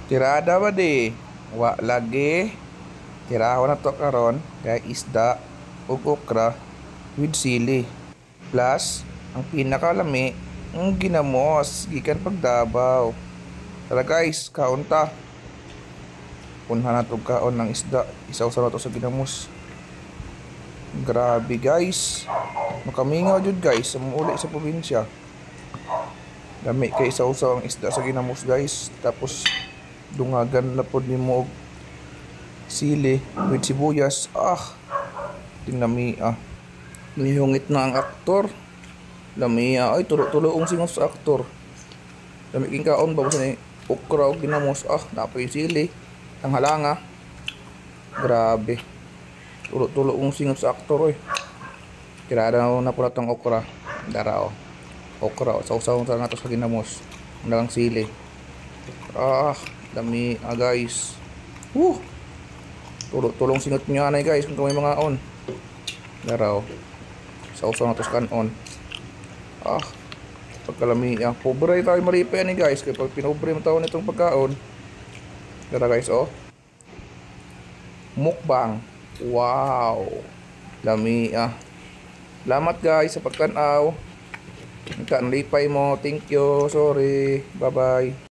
Tirada ba di? Wa lagi. Tiraho na to karon kay isda ug okra with sili. Plus, ang pinakalami, ang ginamos gikan pagdabaw. Tara guys, kaon ta. Punha na to kaon ng isda. Isaw-saw na to sa ginamos. Grabe guys. Makamingaw jud guys sa uli sa probinsya. Lami kay isaw-saw ang isda sa ginamos guys. Tapos dungagan na pod nimo og sili with sibuyas. Tinami nihungit na ang aktor. Lami ay tulo-tulo singos sa aktor. Lami king kaon ba sa ni okra og ginamos. Napay sili ang halanga. Grabe. Tulo-tulo singos sa aktor oy. Tirada na pula tong okra. Darao. Okra sausaw sa nato sa ginamos. Ang sili. Dami guys. Tulong singot niya anay guys kung may mga on. Daraw. Sausaw na to sa kanon. Pagkalami pobre tayo maripa ni guys kaya pag pinobre mo taon itong pagkaon. Dara guys mukbang. Wow. Lami Salamat guys sa pagtanaw. Ang lipay mo. Thank you. Sorry. Bye bye.